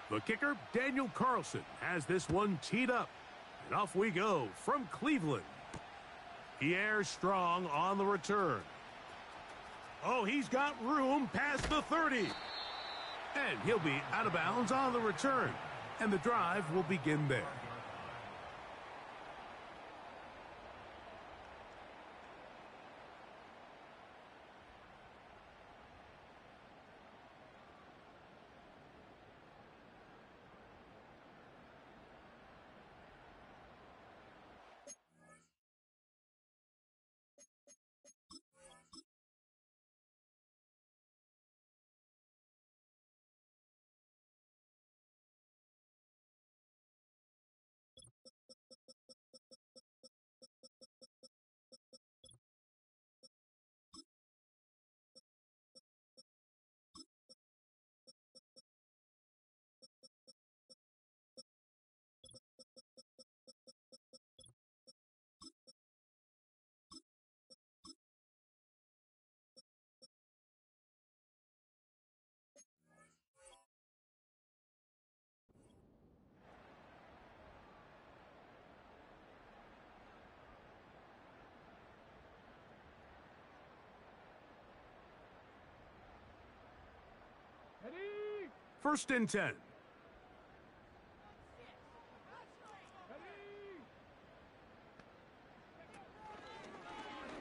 The kicker, Daniel Carlson, has this one teed up. And off we go from Cleveland. He airs strong on the return. Oh, he's got room past the 30. And he'll be out of bounds on the return. And the drive will begin there. First and 10.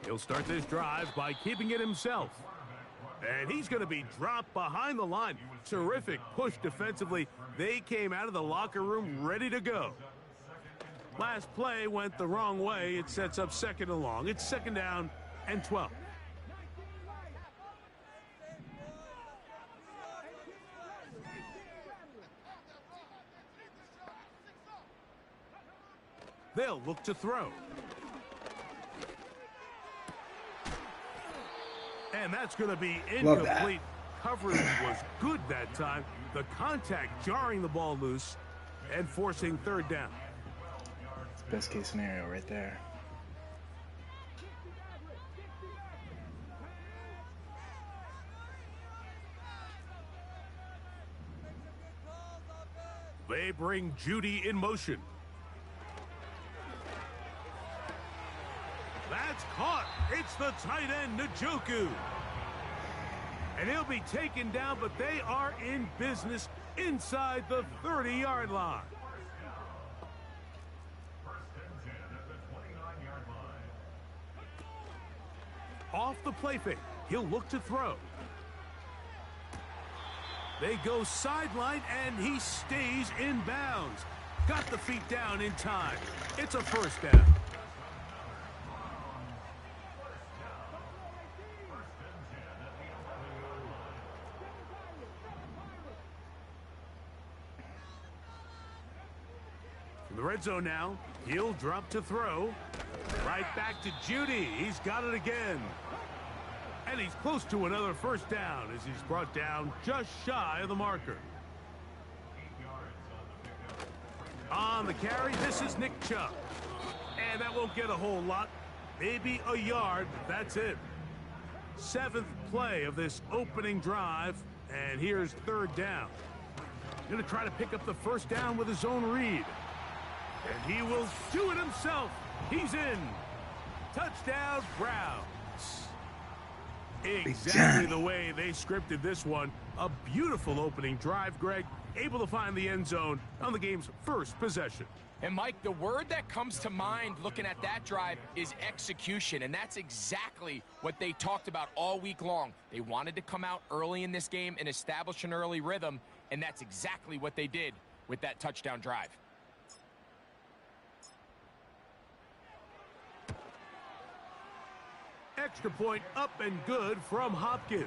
He'll start this drive by keeping it himself. And he's going to be dropped behind the line. Terrific push defensively. They came out of the locker room ready to go. Last play went the wrong way. It sets up second and long. It's second down and 12. They'll look to throw. And that's going to be incomplete. Coverage was good that time. The contact jarring the ball loose and forcing third down. It's the best case scenario right there. They bring Judy in motion. That's caught. It's the tight end, Njoku. And he'll be taken down, but they are in business inside the 30-yard line. Off the play fake, he'll look to throw. They go sideline, and he stays in bounds. Got the feet down in time. It's a first down. The red zone now. He'll drop to throw. Right back to Judy. He's got it again. And he's close to another first down as he's brought down just shy of the marker. On the carry, this is Nick Chubb. And that won't get a whole lot. Maybe a yard, but that's it. Seventh play of this opening drive. And here's third down. Going to try to pick up the first down with his own read. And he will do it himself. He's in. Touchdown, Browns. Exactly the way they scripted this one. A beautiful opening drive, Greg. Able to find the end zone on the game's first possession. And, Mike, the word that comes to mind looking at that drive is execution. And that's exactly what they talked about all week long. They wanted to come out early in this game and establish an early rhythm. And that's exactly what they did with that touchdown drive. Extra point up and good from Hopkins.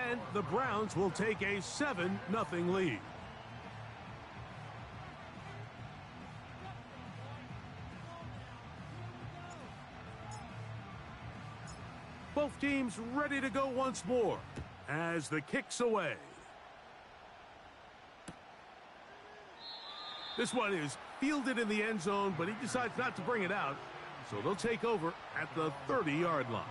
And the Browns will take a 7-0 lead. Both teams ready to go once more as the kick's away. This one is fielded in the end zone, but he decides not to bring it out. So they'll take over at the 30-yard line.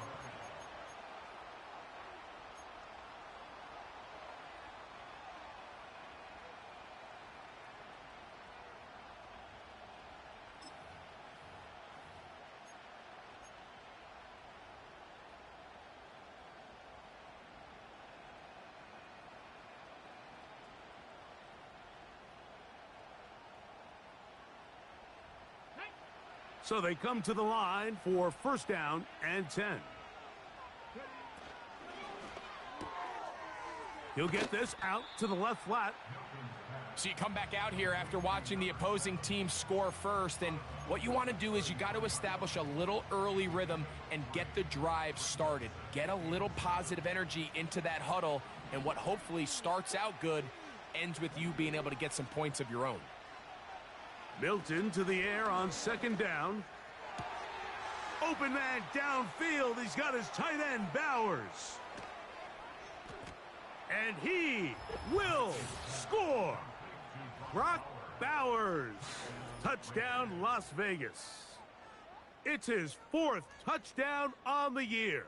So they come to the line for first down and 10. He'll get this out to the left flat. So you come back out here after watching the opposing team score first, and what you want to do is you got to establish a little early rhythm and get the drive started. Get a little positive energy into that huddle, and what hopefully starts out good ends with you being able to get some points of your own. Milton to the air on second down. Open man downfield. He's got his tight end, Bowers. And he will score. Brock Bowers. Touchdown, Las Vegas. It's his 4th touchdown on the year.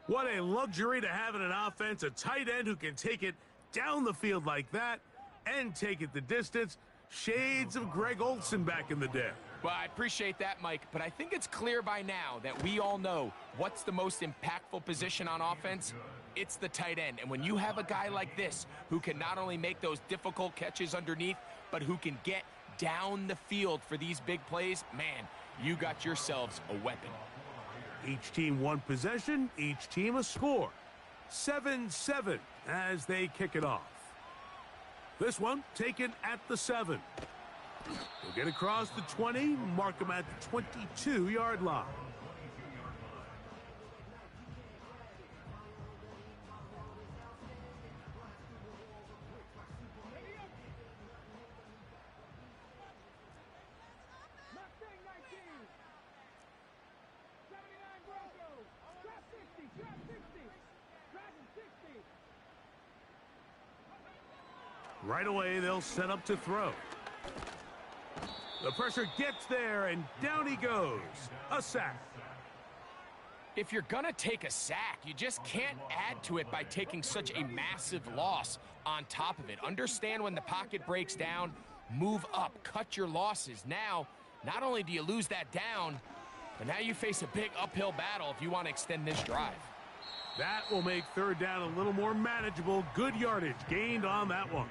What a luxury to have in an offense, a tight end who can take it down the field like that and take it the distance. Shades of Greg Olsen back in the day. Well, I appreciate that, Mike, but I think it's clear by now that we all know what's the most impactful position on offense. It's the tight end. And when you have a guy like this who can not only make those difficult catches underneath, but who can get down the field for these big plays, man, you got yourselves a weapon. Each team one possession, each team a score. 7-7 as they kick it off. This one taken at the 7. They'll get across the 20, mark them at the 22-yard line. Right away, they'll set up to throw. The pressure gets there, and down he goes. A sack. If you're going to take a sack, you just can't add to it by taking such a massive loss on top of it. Understand when the pocket breaks down, move up, cut your losses. Now, not only do you lose that down, but now you face a big uphill battle if you want to extend this drive. That will make third down a little more manageable. Good yardage gained on that one.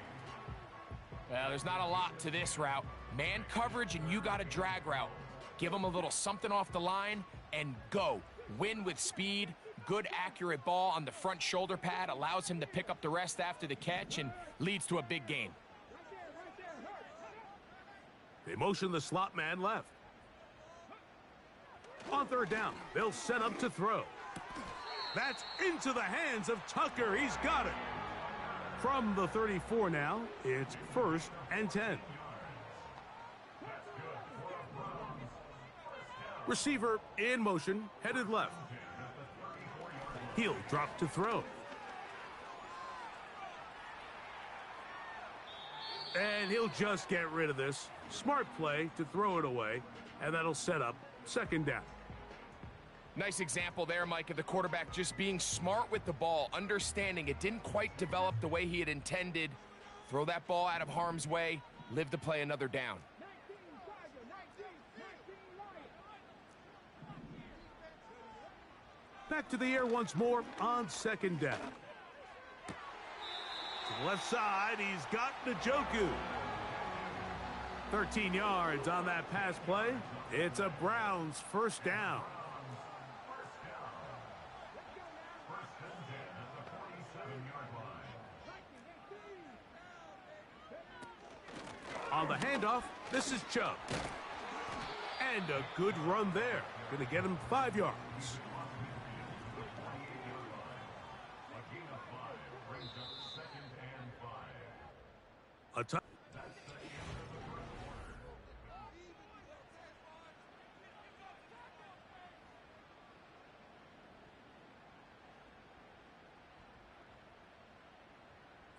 Well, there's not a lot to this route. Man coverage, and you got a drag route. Give him a little something off the line and go. Win with speed. Good, accurate ball on the front shoulder pad allows him to pick up the rest after the catch and leads to a big gain. They motion the slot man left. On third down, they'll set up to throw. That's into the hands of Tucker. He's got it. From the 34 now, it's 1st and 10. Receiver in motion, headed left. He'll drop to throw. And he'll just get rid of this. Smart play to throw it away, and that'll set up second down. Nice example there, Mike, of the quarterback just being smart with the ball, understanding it didn't quite develop the way he had intended. Throw that ball out of harm's way, live to play another down. Back to the air once more on second down. To the left side, he's got Njoku. 13 yards on that pass play. It's a Browns first down. On the handoff, this is Chubb. And a good run there. Going to get him 5 yards. A touch.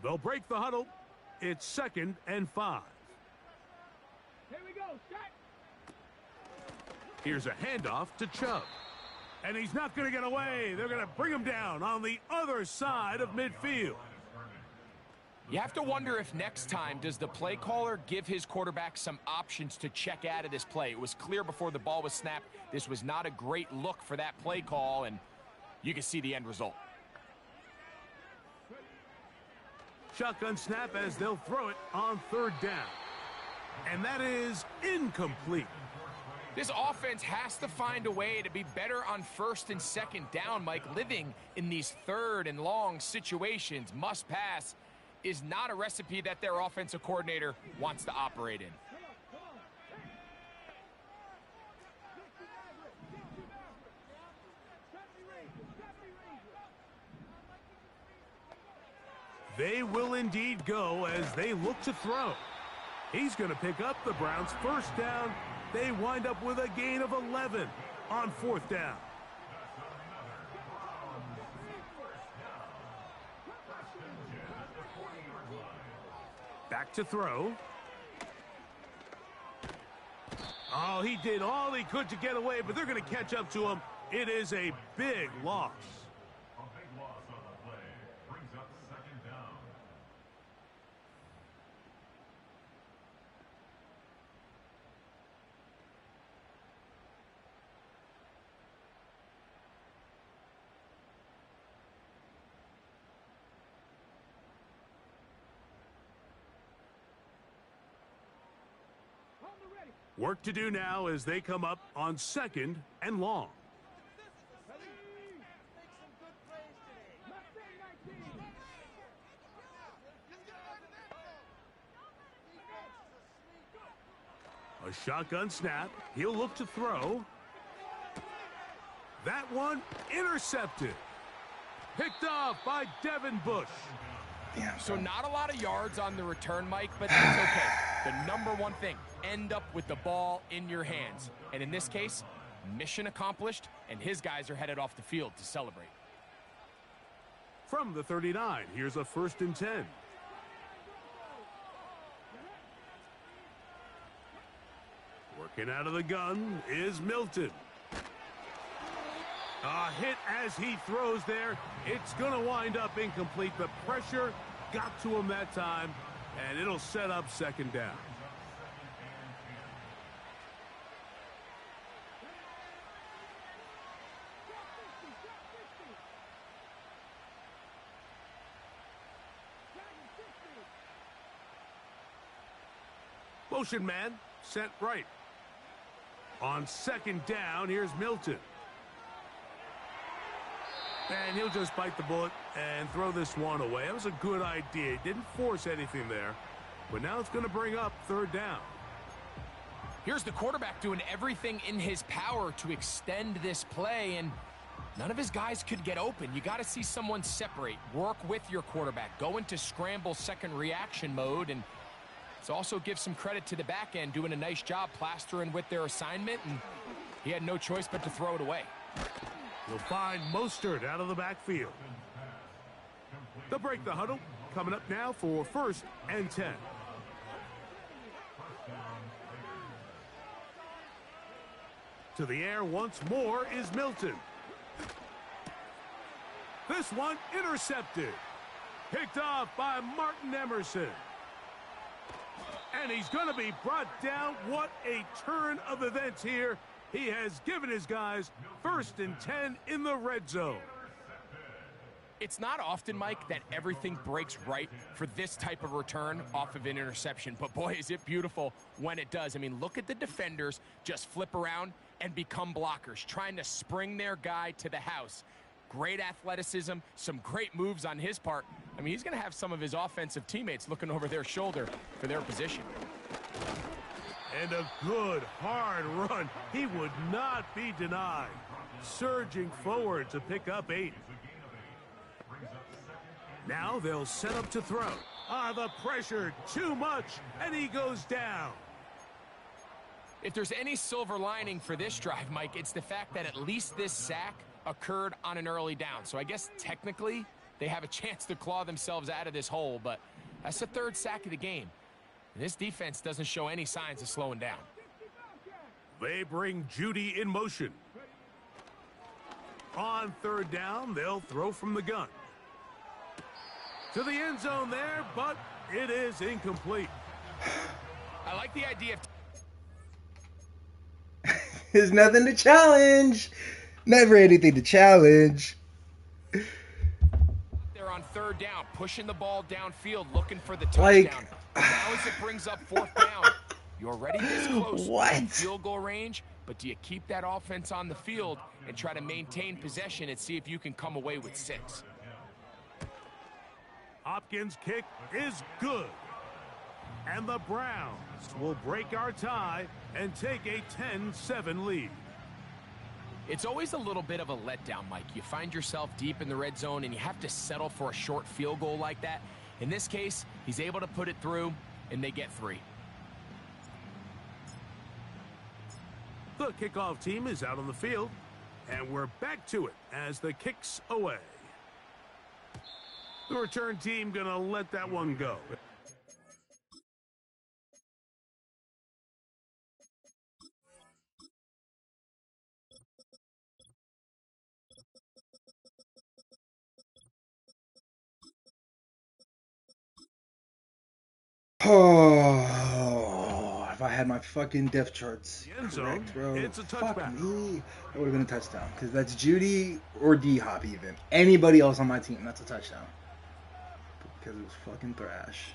They'll break the huddle. It's 2nd and 5. Here we go, set. Here's a handoff to Chubb. And he's not going to get away. They're going to bring him down on the other side of midfield. You have to wonder if next time, does the play caller give his quarterback some options to check out of this play? It was clear before the ball was snapped, this was not a great look for that play call, and you can see the end result. Shotgun snap as they'll throw it on third down. And that is incomplete. This offense has to find a way to be better on first and second down, Mike. Living in these third and long situations, must pass, is not a recipe that their offensive coordinator wants to operate in. They will indeed go as they look to throw. He's going to pick up the Browns' first down. They wind up with a gain of 11 on fourth down. Back to throw. Oh, he did all he could to get away, but they're going to catch up to him. It is a big loss. A big loss on the play. Brings up second down. Work to do now as they come up on second and long. A shotgun snap. He'll look to throw. That one intercepted. Picked off by Devin Bush. Damn, So not a lot of yards on the return, Mike, but that's okay. The number one thing, end up with the ball in your hands. And in this case, mission accomplished, and his guys are headed off the field to celebrate. From the 39, here's a 1st and 10. Working out of the gun is Milton. A hit as he throws there. It's going to wind up incomplete. The pressure got to him that time, and it'll set up second down. Motion man sent right. On second down, here's Milton. And he'll just bite the bullet and throw this one away. That was a good idea. He didn't force anything there. But now it's going to bring up third down. Here's the quarterback doing everything in his power to extend this play, and none of his guys could get open. You got to see someone separate, work with your quarterback, go into scramble second reaction mode, and it's also give some credit to the back end doing a nice job plastering with their assignment, and he had no choice but to throw it away. You'll find Mostert out of the backfield. They'll break the huddle. Coming up now for 1st and 10. To the air once more is Milton. This one intercepted. Picked off by Martin Emerson. And he's going to be brought down. What a turn of events here. He has given his guys 1st and 10 in the red zone. It's not often, Mike, that everything breaks right for this type of return off of an interception. But, boy, is it beautiful when it does. I mean, look at the defenders just flip around and become blockers, trying to spring their guy to the house. Great athleticism, some great moves on his part. I mean, he's going to have some of his offensive teammates looking over their shoulder for their position. And a good, hard run. He would not be denied. Surging forward to pick up 8. Now they'll set up to throw. The pressure, too much, and he goes down. If there's any silver lining for this drive, Mike, it's the fact that at least this sack occurred on an early down. So I guess technically they have a chance to claw themselves out of this hole, but that's the 3rd sack of the game. And this defense doesn't show any signs of slowing down. They bring Judy in motion. On 3rd down, they'll throw from the gun. To the end zone there, but it is incomplete. I like the idea of... There's nothing to challenge. Never anything to challenge. They're on 3rd down, pushing the ball downfield, looking for the touchdown. Now as it brings up 4th down, you're already this close. What? Field goal range, But do you keep that offense on the field and try to maintain possession and see if you can come away with 6? Hopkins' kick is good. And the Browns will break our tie and take a 10-7 lead. It's always a little bit of a letdown, Mike. You find yourself deep in the red zone and you have to settle for a short field goal like that. In this case, he's able to put it through and they get 3. The kickoff team is out on the field, and we're back to it as the kick's away. The return team gonna let that one go. Oh, if I had my fucking depth charts End zone, correct, bro. it's a Fuck touchback. me. That would have been a touchdown. Because that's Judy or D-Hop even. Anybody else on my team, that's a touchdown. Because it was fucking Thrash.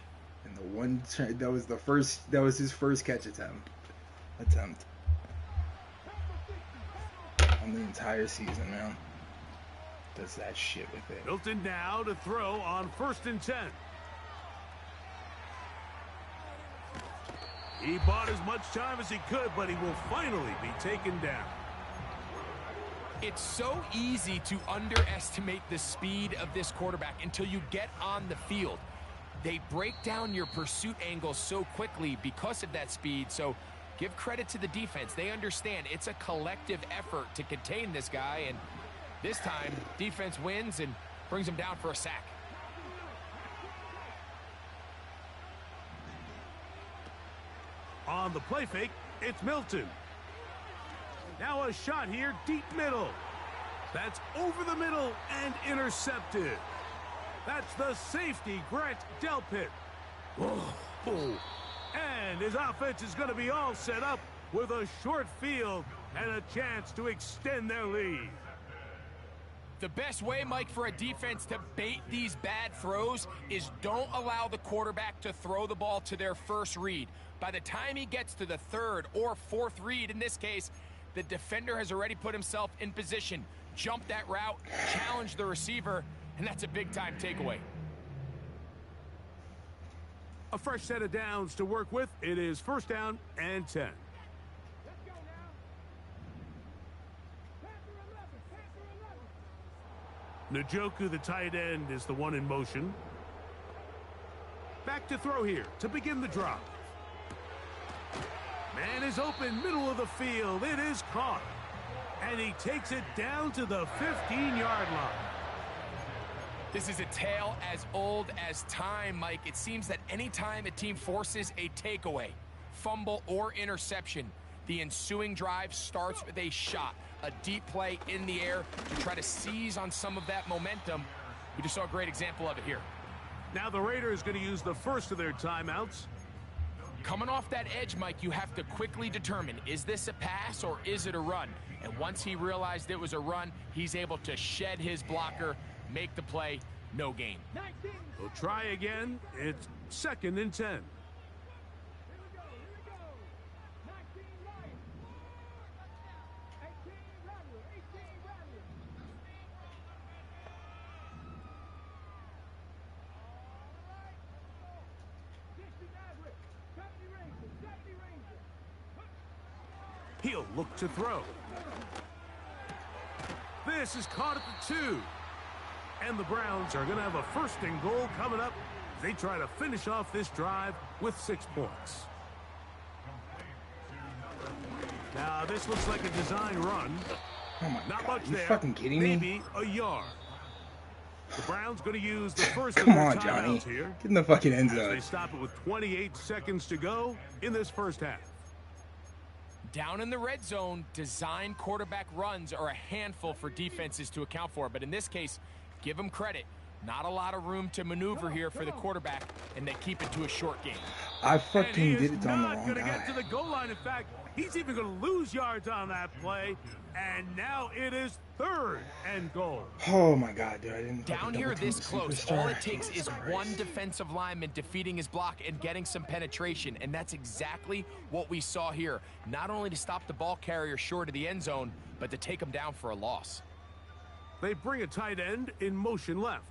And the one, that was his first catch attempt. On the entire season, man. Does that shit with it. Milton now to throw on 1st and 10. He bought as much time as he could, but he will finally be taken down. It's so easy to underestimate the speed of this quarterback until you get on the field. They break down your pursuit angles so quickly because of that speed, so give credit to the defense. They understand it's a collective effort to contain this guy, and this time, defense wins and brings him down for a sack. On the play fake, it's Milton. Now a shot here, deep middle. That's over the middle and intercepted. That's the safety, Grant Delpit. Oh. And his offense is going to be all set up with a short field and a chance to extend their lead. The best way, Mike, for a defense to bait these bad throws is don't allow the quarterback to throw the ball to their first read. By the time he gets to the 3rd or 4th read, in this case, the defender has already put himself in position, jump that route, challenge the receiver, and that's a big-time takeaway. A fresh set of downs to work with. It is 1st down and 10. Njoku, the tight end, is the one in motion. Back to throw here to begin the drop. Man is open, middle of the field. It is caught. And he takes it down to the 15-yard line. This is a tale as old as time, Mike. It seems that anytime a team forces a takeaway, fumble, or interception, the ensuing drive starts with a shot, a deep play in the air to try to seize on some of that momentum. We just saw a great example of it here. Now the Raiders going to use the first of their timeouts. Coming off that edge, Mike, you have to quickly determine, is this a pass or is it a run? And once he realized it was a run, he's able to shed his blocker, make the play, no gain. We'll try again. It's 2nd and 10. He'll look to throw. This is caught at the 2. And the Browns are going to have a 1st and goal coming up. They try to finish off this drive with 6 points. Now this looks like a design run. Oh my Not God, much you there. fucking kidding me? Maybe a yard. The Browns going to use the first Come of their on, Johnny. timeouts here. Get in the fucking end As zone. they stop it with 28 seconds to go in this first half. Down in the red zone, design quarterback runs are a handful for defenses to account for. But in this case, give them credit. Not a lot of room to maneuver here for the quarterback, and they keep it to a short game. I And he fucking is did it on the not wrong going to get guy. to the goal line. In fact, he's even going to lose yards on that play. And now it is 3rd and goal. Oh my God, dude! I didn't. Down fucking here double team this the close, superstar. all it takes Jesus is Christ. one defensive lineman defeating his block and getting some penetration, and that's exactly what we saw here. Not only to stop the ball carrier short of the end zone, but to take him down for a loss. They bring a tight end in motion left.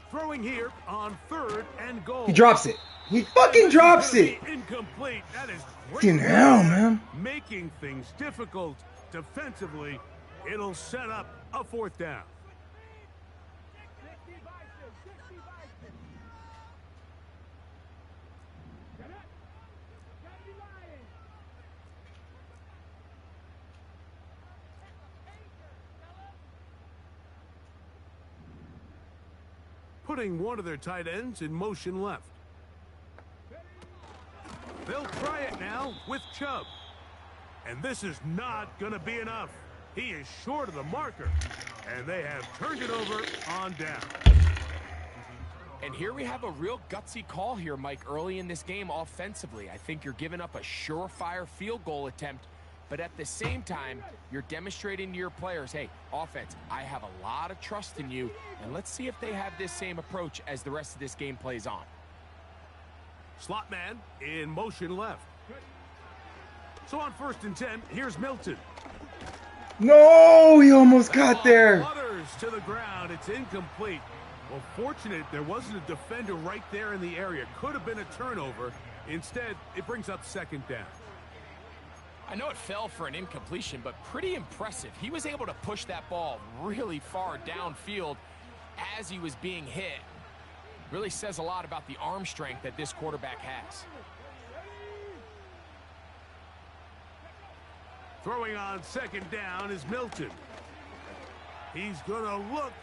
Throwing here on 3rd and goal. He drops it. He fucking drops it. Incomplete. That is Fucking great. hell, man. Making things difficult defensively. It'll set up a 4th down. Putting one of their tight ends in motion left. They'll try it now with Chubb. And this is not going to be enough. He is short of the marker. And they have turned it over on down. And here we have a real gutsy call here, Mike, early in this game offensively. I think you're giving up a surefire field goal attempt, but at the same time, you're demonstrating to your players, hey, offense, I have a lot of trust in you, and let's see if they have this same approach as the rest of this game plays on. Slot man in motion left. So on 1st and 10, here's Milton. No, he almost got there. Flutters to the ground. It's incomplete. Well, fortunate there wasn't a defender right there in the area. Could have been a turnover. Instead, it brings up 2nd down. I know it fell for an incompletion, but pretty impressive. He was able to push that ball really far downfield as he was being hit. Really says a lot about the arm strength that this quarterback has. Throwing on 2nd down is Milton. He's going to look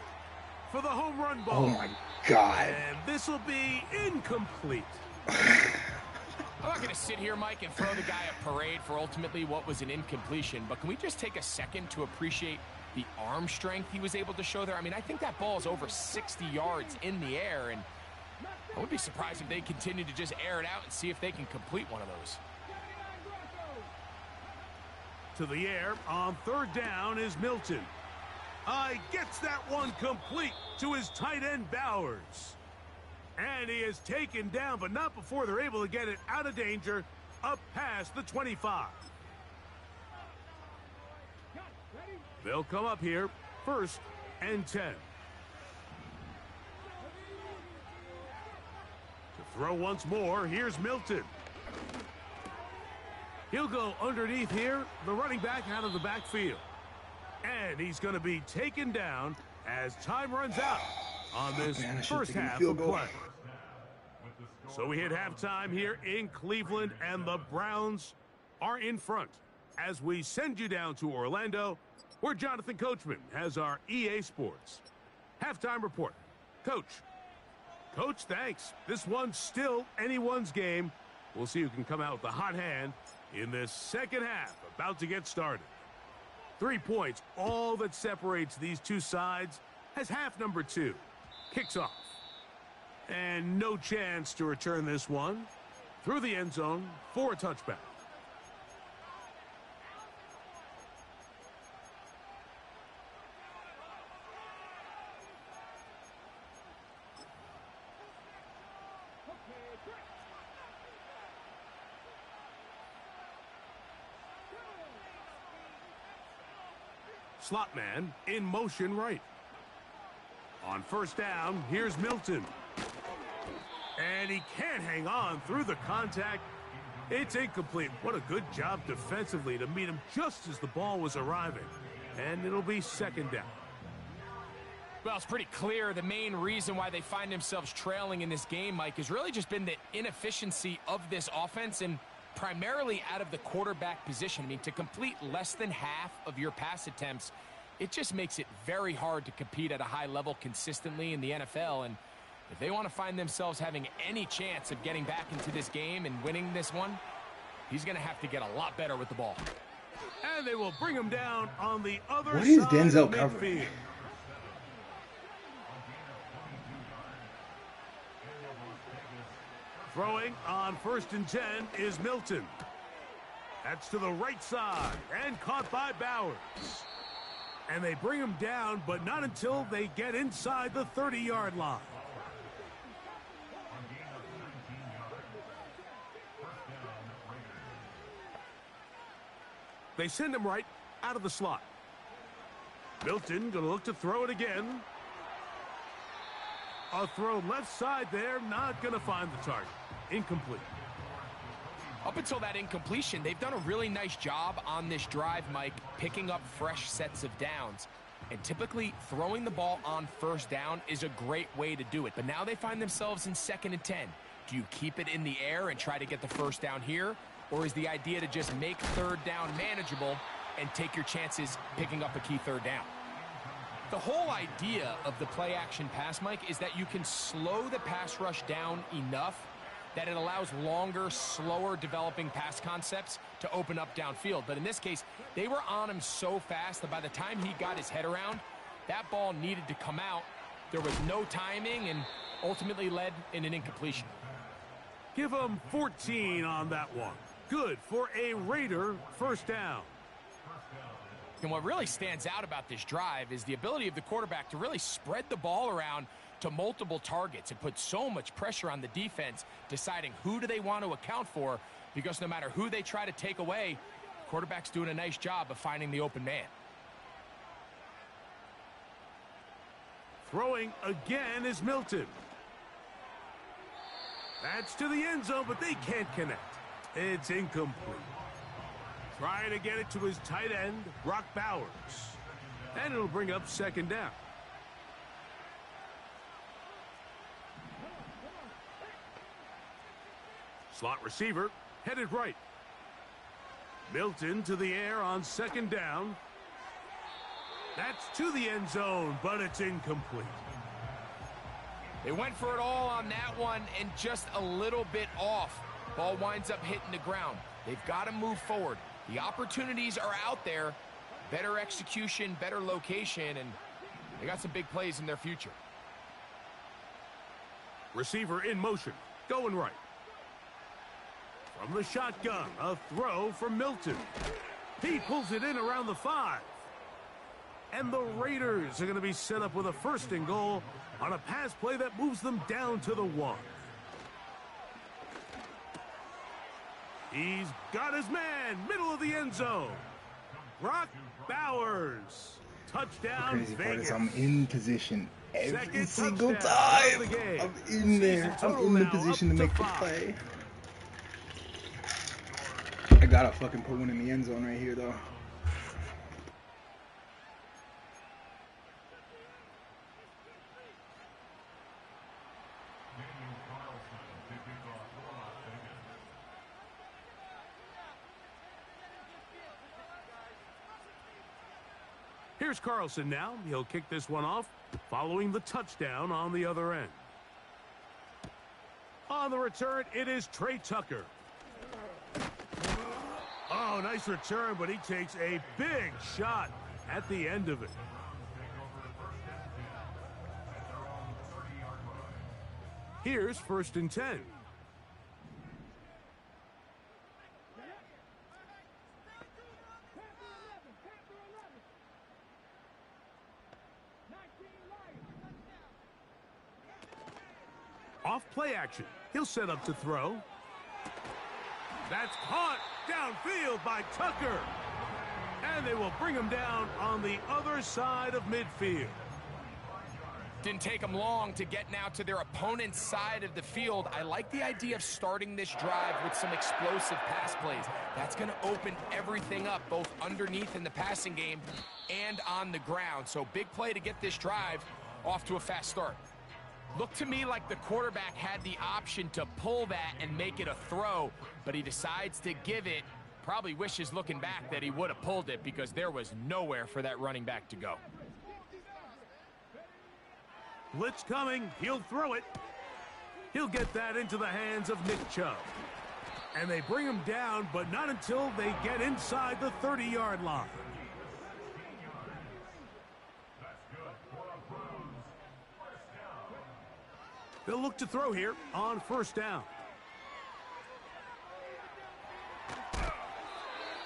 for the home run ball. Oh my God. And this will be incomplete. I'm not going to sit here, Mike, and throw the guy a parade for ultimately what was an incompletion, but can we just take a second to appreciate the arm strength he was able to show there? I mean, I think that ball is over 60 yards in the air, and I would be surprised if they continue to just air it out and see if they can complete one of those. To the air on 3rd down is Milton. Gets that one complete to his tight end Bowers. And he is taken down, but not before they're able to get it out of danger, up past the 25. They'll come up here, 1st and 10. To throw once more, here's Milton. He'll go underneath here, the running back out of the backfield. And he's going to be taken down as time runs out on this first half of play. So we hit halftime here in Cleveland, and the Browns are in front as we send you down to Orlando, where Jonathan Coachman has our EA Sports halftime report. Coach, thanks. This one's still anyone's game. We'll see who can come out with the hot hand in this second half, about to get started. 3 points, all that separates these two sides, as half number 2 kicks off. And no chance to return this one through the end zone for a touchback. Slot man in motion right. On 1st down, here's Milton. And he can't hang on through the contact. It's incomplete. What a good job defensively to meet him just as the ball was arriving. And it'll be 2nd down. Well, it's pretty clear the main reason why they find themselves trailing in this game, Mike, has really just been the inefficiency of this offense and primarily out of the quarterback position. I mean, to complete less than half of your pass attempts, it just makes it very hard to compete at a high level consistently in the NFL. And if they want to find themselves having any chance of getting back into this game and winning this one, he's going to have to get a lot better with the ball. And they will bring him down on the other side. What is Denzel of covering? midfield. Throwing on 1st and 10 is Milton. That's to the right side and caught by Bowers. And they bring him down, but not until they get inside the 30-yard line. They send him right out of the slot. Milton going to look to throw it again. A throw left side there, not going to find the target. Incomplete. Up until that incompletion, they've done a really nice job on this drive, Mike, picking up fresh sets of downs. And typically, throwing the ball on first down is a great way to do it. But now they find themselves in 2nd and 10. Do you keep it in the air and try to get the first down here? Or is the idea to just make 3rd down manageable and take your chances picking up a key 3rd down? The whole idea of the play-action pass, Mike, is that you can slow the pass rush down enough that it allows longer, slower developing pass concepts to open up downfield. But in this case, they were on him so fast that by the time he got his head around, that ball needed to come out. There was no timing and ultimately led in an incompletion. Give him 14 on that one. Good for a Raider first down. And what really stands out about this drive is the ability of the quarterback to really spread the ball around to multiple targets. It puts so much pressure on the defense deciding who do they want to account for, because no matter who they try to take away, the quarterback's doing a nice job of finding the open man. Throwing again is Milton. That's to the end zone, but they can't connect. It's incomplete. Trying to get it to his tight end, Brock Bowers. And it'll bring up 2nd down. Slot receiver, headed right. Milton to the air on 2nd down. That's to the end zone, but it's incomplete. They went for it all on that one and just a little bit off. Ball winds up hitting the ground. They've got to move forward. The opportunities are out there. Better execution, better location, and they got some big plays in their future. Receiver in motion, going right. From the shotgun, a throw from Milton. He pulls it in around the 5. And the Raiders are going to be set up with a 1st and goal on a pass play that moves them down to the 1. He's got his man, middle of the end zone. Brock Bowers. Touchdown, The crazy part Vegas. is I'm in position every Second single touchdown of time. the game. I'm in there. Season I'm total in the now position to up make the 5. play. I gotta fucking put one in the end zone right here, though. Here's Carlson now. He'll kick this one off, following the touchdown on the other end. On the return, it is Trey Tucker. Oh, nice return, but he takes a big shot at the end of it. Here's 1st and 10. Off play action. He'll set up to throw. That's caught downfield by Tucker. And they will bring him down on the other side of midfield. Didn't take them long to get now to their opponent's side of the field. I like the idea of starting this drive with some explosive pass plays. That's going to open everything up, both underneath in the passing game and on the ground. So big play to get this drive off to a fast start. Looked to me like the quarterback had the option to pull that and make it a throw, but he decides to give it. Probably wishes looking back that he would have pulled it, because there was nowhere for that running back to go. Blitz coming. He'll throw it. He'll get that into the hands of Nick Chubb. And they bring him down, but not until they get inside the 30-yard line. They'll look to throw here on 1st down.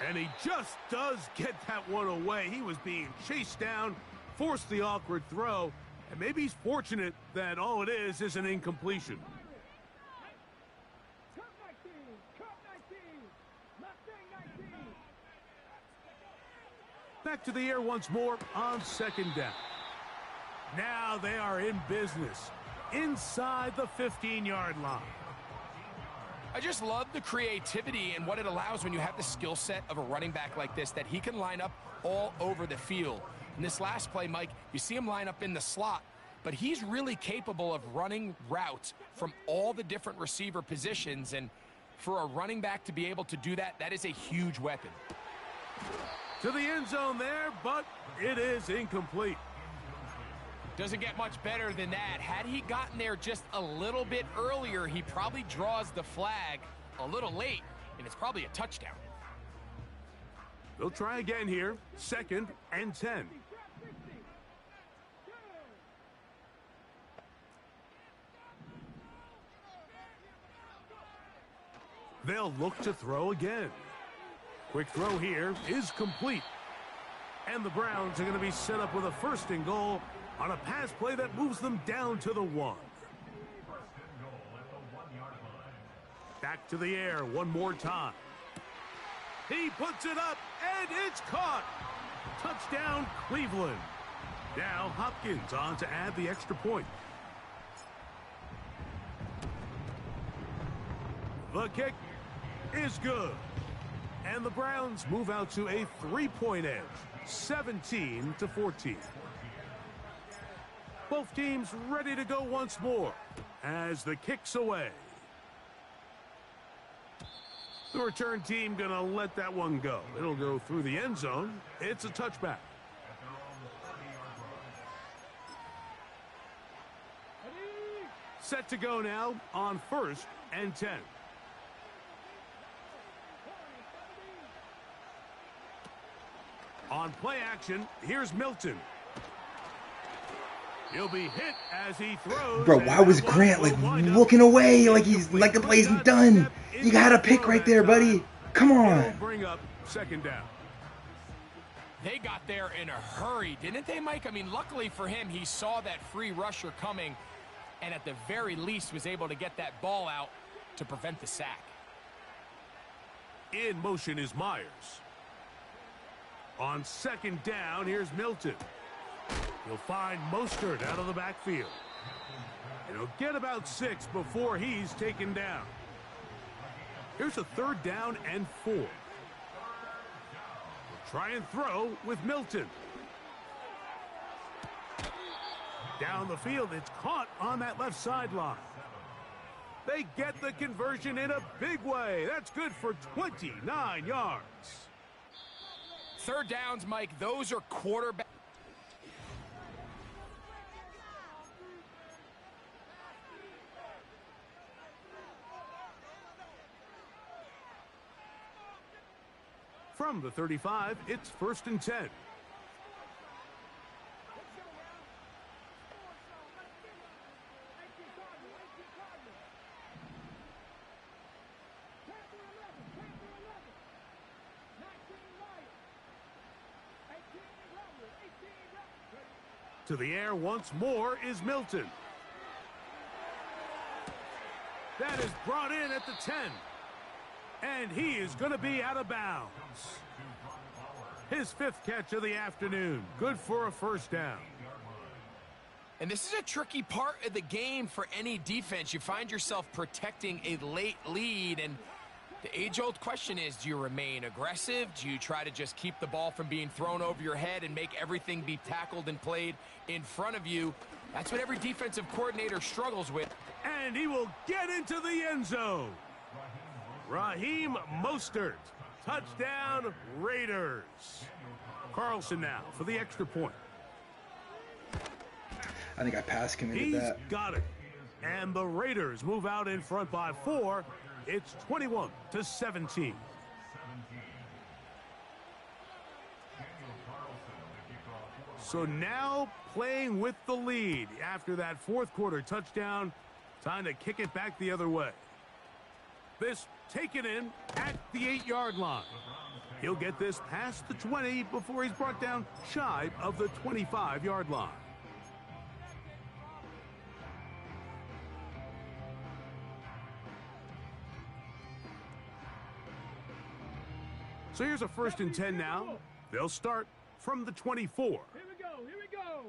And he just does get that one away. He was being chased down, forced the awkward throw, and maybe he's fortunate that all it is an incompletion. Back to the air once more on second down. Now they are in business inside the 15-yard line. I just love the creativity and what it allows when you have the skill set of a running back like this, that he can line up all over the field. In this last play, Mike, you see him line up in the slot, but he's really capable of running routes from all the different receiver positions, and for a running back to be able to do that, that is a huge weapon. To the end zone there, but it is incomplete. Doesn't get much better than that. Had he gotten there just a little bit earlier, he probably draws the flag a little late, and it's probably a touchdown. They'll try again here. 2nd and 10. They'll look to throw again. Quick throw here is complete. And the Browns are going to be set up with a 1st and goal on a pass play that moves them down to the 1. Back to the air one more time. He puts it up, and it's caught. Touchdown, Cleveland. Now Hopkins on to add the extra point. The kick is good. And the Browns move out to a 3-point edge, 17-14. Both teams ready to go once more as the kick's away. The return team going to let that one go. It'll go through the end zone. It's a touchback. Set to go now on 1st and 10. On play action, here's Milton. He'll be hit as he throws. Bro, why was Grant like looking away like the play's done? You got a pick right there, buddy. Come on. Bring up 2nd down. They got there in a hurry, didn't they, Mike? I mean, luckily for him, he saw that free rusher coming, and at the very least was able to get that ball out to prevent the sack. In motion is Myers. On 2nd down, here's Milton. He'll find Mostert out of the backfield. And he'll get about 6 before he's taken down. Here's a 3rd down and 4. We'll try and throw with Milton. Down the field, it's caught on that left sideline. They get the conversion in a big way. That's good for 29 yards. 3rd downs, Mike, those are quarterback. From the 35, it's 1st and 10. To the air once more is Milton. That is brought in at the 10. And he is going to be out of bounds. His 5th catch of the afternoon. Good for a 1st down. And this is a tricky part of the game for any defense. You find yourself protecting a late lead, and the age-old question is, do you remain aggressive? Do you try to just keep the ball from being thrown over your head and make everything be tackled and played in front of you? That's what every defensive coordinator struggles with. And he will get into the end zone. Raheem Mostert. Touchdown, Raiders. Carlson now for the extra point. I think I pass committed that. He's got it. And the Raiders move out in front by 4. It's 21-17. So now playing with the lead after that 4th quarter touchdown. Time to kick it back the other way. This taken in at the 8-yard line. He'll get this past the 20 before he's brought down shy of the 25-yard line. So here's a 1st and 10 now. They'll start from the 24. Here we go.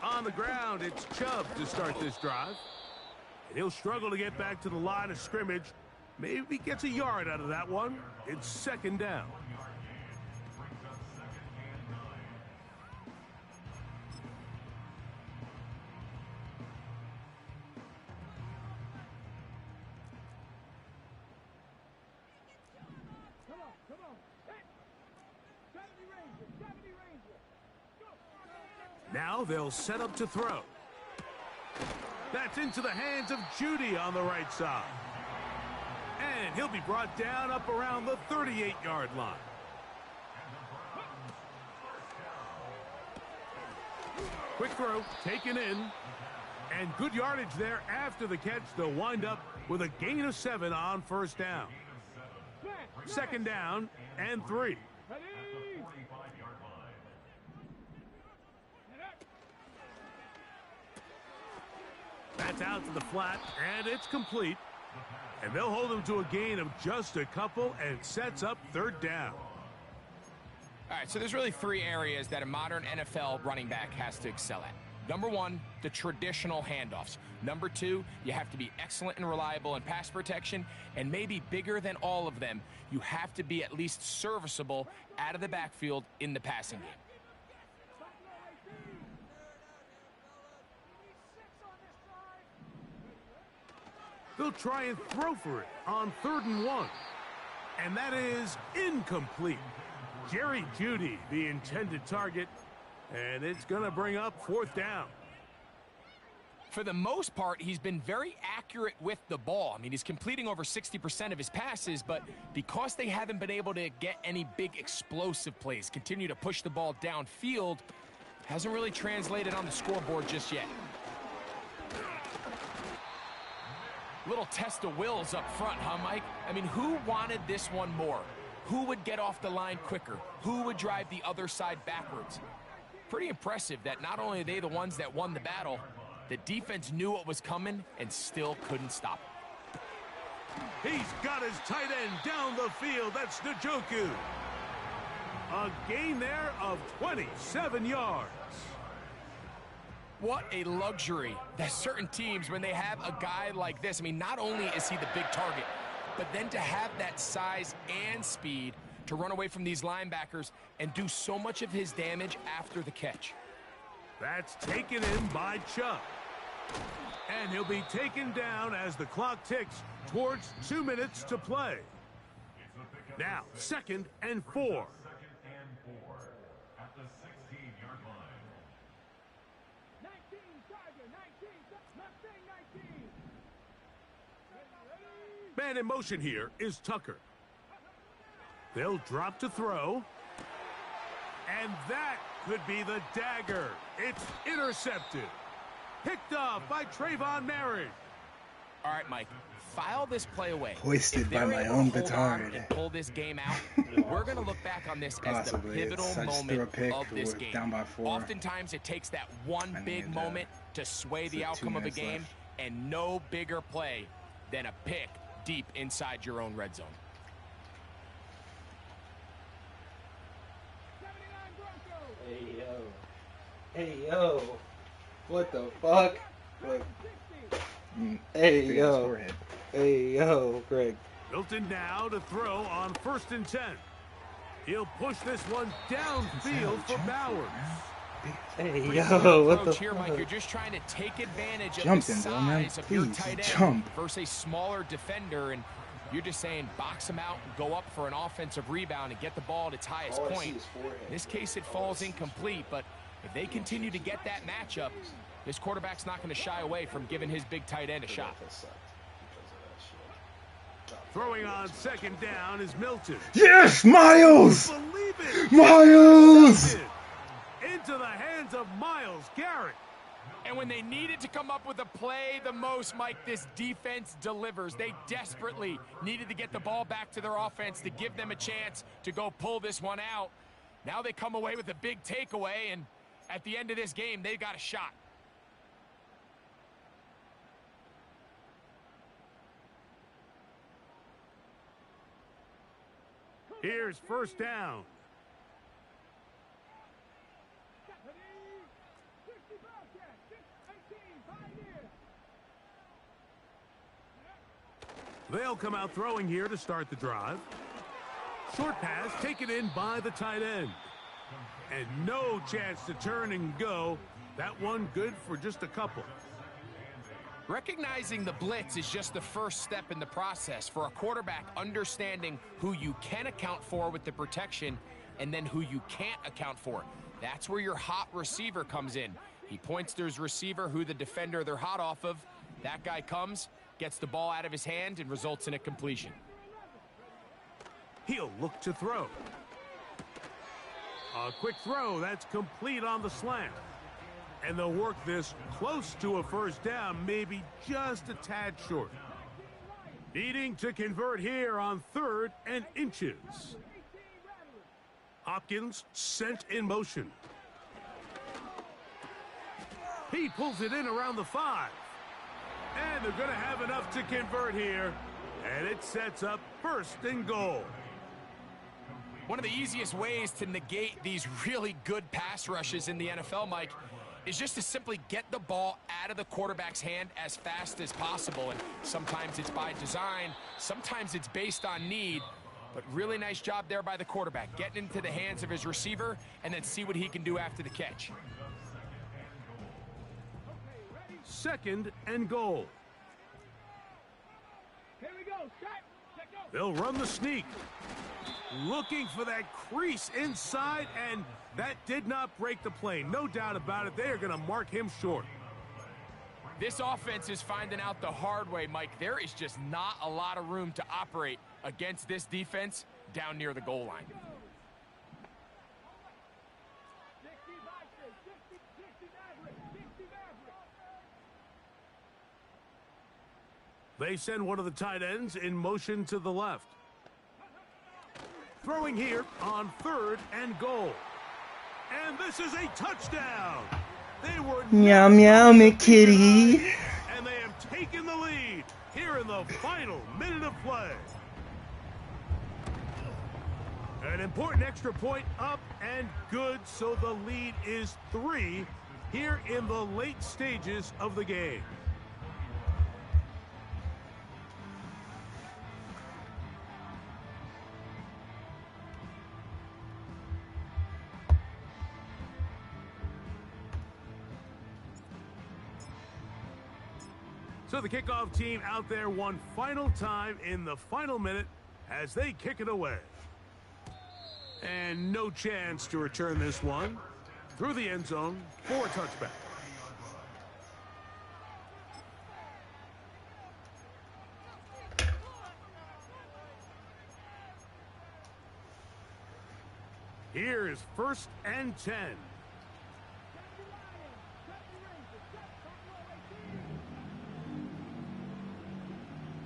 On the ground, it's Chubb to start this drive. And he'll struggle to get back to the line of scrimmage. Maybe gets a yard out of that one. It's 2nd down. Come on. Hey. 70 Ranger. Go. Now they'll set up to throw. That's into the hands of Judy on the right side. And he'll be brought down up around the 38-yard line. Quick throw, taken in. And good yardage there after the catch. They'll wind up with a gain of 7 on 1st down. 2nd down and 3. That's out to the flat, and it's complete. And they'll hold him to a gain of just a couple, and it sets up 3rd down. All right, so there's really 3 areas that a modern NFL running back has to excel at. Number 1, the traditional handoffs. Number 2, you have to be excellent and reliable in pass protection. And maybe bigger than all of them, you have to be at least serviceable out of the backfield in the passing game. They'll try and throw for it on 3rd and 1. And that is incomplete. Jerry Jeudy, the intended target. And it's going to bring up 4th down. For the most part, he's been very accurate with the ball. I mean, he's completing over 60% of his passes, but because they haven't been able to get any big explosive plays, continue to push the ball downfield, hasn't really translated on the scoreboard just yet. Little test of wills up front, huh, Mike? I mean, who wanted this one more? Who would get off the line quicker? Who would drive the other side backwards? Pretty impressive that not only are they the ones that won the battle, the defense knew what was coming and still couldn't stop it. He's got his tight end down the field. That's Njoku. A gain there of 27 yards. What a luxury that certain teams, when they have a guy like this, I mean, not only is he the big target, but then to have that size and speed to run away from these linebackers and do so much of his damage after the catch. That's taken in by Chubb. And he'll be taken down as the clock ticks towards 2 minutes to play. Now, 2nd and 4. 2nd and 4 at the 16-yard line. 19, Tiger, 19, Mustang 19. Man in motion here is Tucker. They'll drop to throw. And that could be the dagger. It's intercepted. Picked off by Trayvon Merritt. All right, Mike, file this play away. Hoisted If they're by my able own to hold on petard. and pull this game out, we're going to look back on this as the Possibly. pivotal I just threw a moment pick. of this We're game. down by 4. Oftentimes, it takes that one I big need moment to sway the so 2 outcome of a minutes game, left. and no bigger play than a pick deep inside your own red zone. 79 Broncos. Hey yo. What the fuck? Look. Hey yo. Hey yo, Greg. Milton now to throw on 1st and 10. He'll push this one downfield for Bowers. Hey Pretty yo, clear what the approach here, Mike. fuck? You're just trying to take advantage of Jump the in, bro, man. size of your Please, tight end jump. versus a smaller defender, and you're just saying box him out and go up for an offensive rebound and get the ball at its highest All I point. see is forehead. In this case, it falls incomplete, but if they continue to get that matchup, this quarterback's not going to shy away from giving his big tight end a shot. Throwing on 2nd down is Milton. Yes, Miles! Believe it. Miles! Into the hands of Myles Garrett. And when they needed to come up with a play the most, Mike, this defense delivers. They desperately needed to get the ball back to their offense to give them a chance to go pull this one out. Now they come away with a big takeaway, and at the end of this game, they got a shot. Here's first down. They'll come out throwing here to start the drive. Short pass taken in by the tight end. And no chance to turn and go. That one good for just a couple. Recognizing the blitz is just the first step in the process for a quarterback, understanding who you can account for with the protection and then who you can't account for. That's where your hot receiver comes in. He points to his receiver, who the defender they're hot off of. That guy comes, gets the ball out of his hand, and results in a completion. He'll look to throw. A quick throw that's complete on the slant. And they'll work this close to a first down, maybe just a tad short. Needing to convert here on 3rd and inches. Hopkins sent in motion. He pulls it in around the 5. And they're going to have enough to convert here. And it sets up 1st and goal. One of the easiest ways to negate these really good pass rushes in the NFL, Mike, is just to simply get the ball out of the quarterback's hand as fast as possible. And sometimes it's by design, sometimes it's based on need, but really nice job there by the quarterback, getting into the hands of his receiver and then see what he can do after the catch. 2nd and goal. Here we go. Set. Go. They'll run the sneak. Looking for that crease inside, and that did not break the play. No doubt about it. They are going to mark him short. This offense is finding out the hard way, Mike. There is just not a lot of room to operate against this defense down near the goal line. 60 boxes. 60 average. 60 average. They send one of the tight ends in motion to the left. Throwing here on 3rd and goal. And this is a touchdown. They were Meow meow, McKitty. and they have taken the lead here in the final minute of play. An important extra point up and good, so the lead is 3 here in the late stages of the game. So the kickoff team out there one final time in the final minute as they kick it away. And no chance to return this one through the end zone for a touchback. Here's 1st and 10.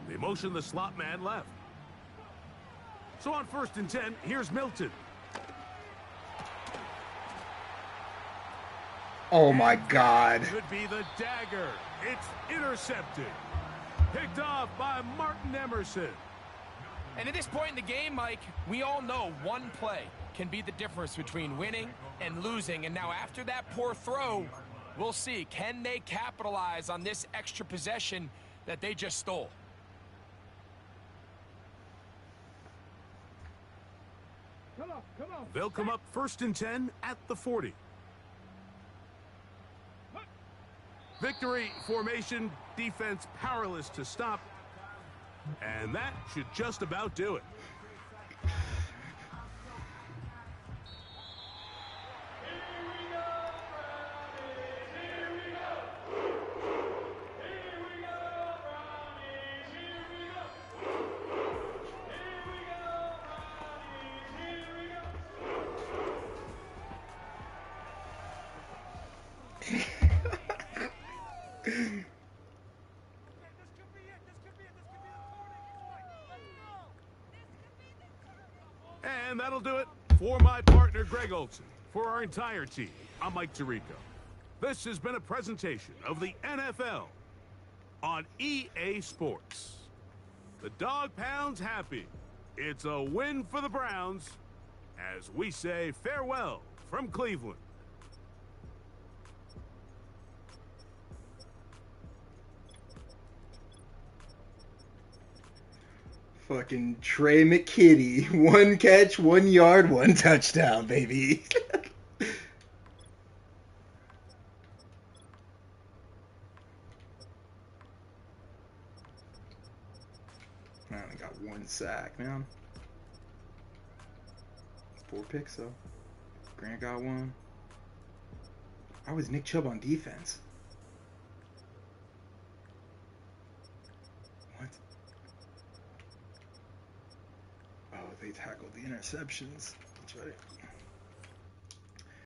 They motion the slot man left. So on 1st and 10, here's Milton. Oh my God. Could be the dagger. It's intercepted. Picked off by Martin Emerson. And at this point in the game, Mike, we all know one play can be the difference between winning and losing. And now after that poor throw, we'll see, can they capitalize on this extra possession that they just stole? Come on. They'll come up 1st and 10 at the 40. Victory formation, defense powerless to stop. And that should just about do it. that'll do it. For my partner, Greg Olson, for our entire team, I'm Mike Tirico. This has been a presentation of the NFL on EA Sports. The Dog Pound's happy. It's a win for the Browns as we say farewell from Cleveland. Fucking Trey McKitty. 1 catch, 1 yard, 1 touchdown, baby. I only got 1 sack, man. 4 picks, though. Grant got 1. I was Nick Chubb on defense. What? Oh, they tackled the interceptions. That's right.